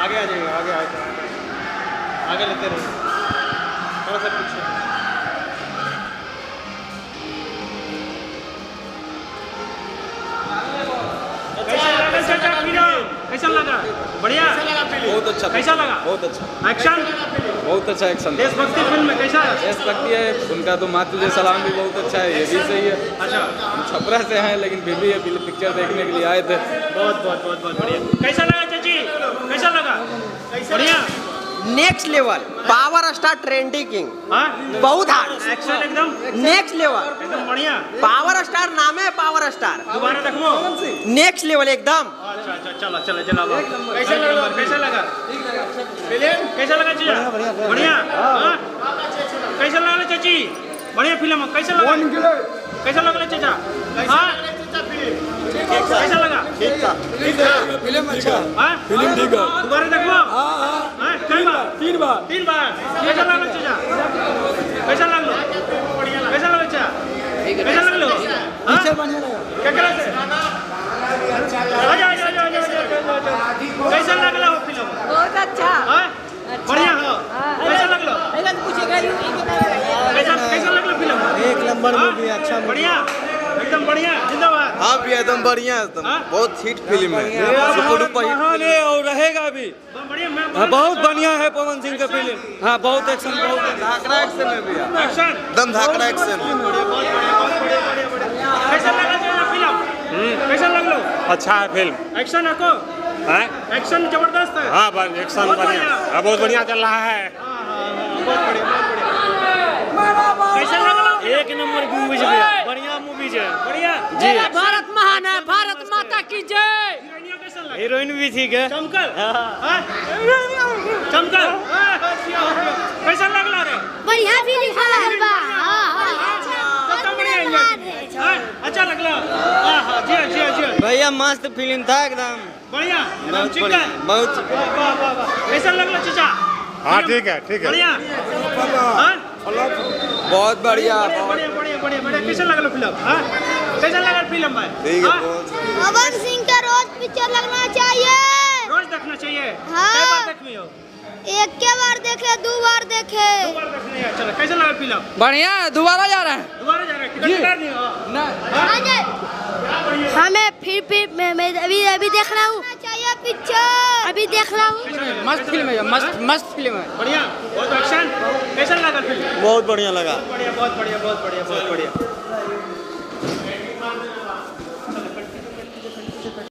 आगे आ जाइए, आगे आगे लेते रहिए, थोड़ा सा पीछे। कैसा लगा? बढ़िया, बहुत अच्छा, कैसा लगा? बहुत अच्छा एक्शन, बहुत अच्छा एक्शन। देशभक्ति फिल्म में कैसा है? देशभक्ति है उनका, तो मातृ सलाम भी बहुत अच्छा है, ये भी सही है। अच्छा, छपरा से हैं लेकिन फिर भी ये पिक्चर देखने के लिए आए थे। बहुत बहुत बहुत बहुत बढ़िया। कैसा लगा चाची? कैसा लगा? बढ़िया, next level, power star trendy king, हाँ बहुत हार्ड एक्शन एकदम नेक्स्ट लेवल, एकदम बढ़िया। पावर स्टार नाम है, पावर स्टार दोबारा देखो। नेक्स्ट लेवल एकदम। अच्छा अच्छा, चलो चलो जनाब, कैसा लगा? कैसा लगा? कैसा लगा चीजा? बढ़िया, हाँ? कैसा लगा चाची? बढ़िया फिल्म, कैसा लगा? कैसा लगा चाचा? हाँ कैसा लगा? फिल्म अच्छा, हाँ फिल्म ठीक है। दोबारा देखो। हाँ कई बार? 3 बार। 3 बार। कैसा लगा चाचा? कैसा लगा? कैसा लगा चाचा? कैसा लगा? हाँ क्या करा से? कैसा लगला वो फिल्म? बहुत अच्छा। हाँ बढ़िया हो। कैसा लगला? कैसा लगला फिल्म? एक नंबर मूवी, अच्छा बढ़िया, एकदम बढ़िया, जिंदाबाद। हाँ भी एकदम बढ़िया, बहुत हिट फिल्म है, महान है और रहेगा भी। बढ़िया, हाँ, बहुत बढ़िया है पवन सिंह का फिल्म। हाँ बहुत एक्शन, बहुत धाकड़ा एक्शन है भैया, एक्शन एकदम धाकड़ा एक्शन। कैसा लगा फिल्म? कैसा लगलो? अच्छा है फिल्म, एक्शन है है? एक्शन जबरदस्त है। हाँ एक्शन बहुत बढ़िया, बढ़िया। बहुत बढ़िया चल रहा है। बहुत बढ़िया, बहुत बढ़िया। कैसा लगला? एक नंबर मूवीज है, बढ़िया मूवीज है। बढ़िया जी, भारत महान है, भारत माता की जय। हीरोइनिया कैसा लगा? हीरोइन भी ठीक है। चमकल, हाँ? चमकल, कैसा लगला रे? बढ़िया फिल्म है। अच्छा लगला? हाँ हाँ, जी जी जी भैया मस्त फिल्म था एकदम, बढ़िया, बहुत चिकन, बढ़िया, बहुत। वाह वाह वाह। कैसा लगला चाचा? हाँ ठीक है, ठीक है। बढ़िया, हाँ? बहुत बढ़िया, बढ़िया बढ़िया बढ़िया बढ़िया। कैसा लगला फिल्म? हाँ कैसा लगा फिल्म भाई? ठीक है, हाँ? बहुत पवन सिंह का रोज पिक्चर लगना चाहिए। रोज देखना चाहिए। हाँ। कई बार देखनी हो? एक के बार देखे, 2 बार देखे। 2 बार देखनी है। चलो कैसा लगा फिल्म? बढ़िया, दोबारा जा रहे हैं। दोबारा जा रहे हैं? टिकट कटा नहीं हो? हमें फिर मैं अभी देख रहा हूँ, चाहिए पिक्चर, अभी देख रहा हूँ। मस्त फिल्म है, मस्त मस्त फिल्म है। बढ़िया, बहुत एक्शन। कैसा लगा फिल्म? बहुत बढ़िया लगा। बढ़िया, बहुत बढ़िया, बहुत बढ़िया, बहुत बढ़िया।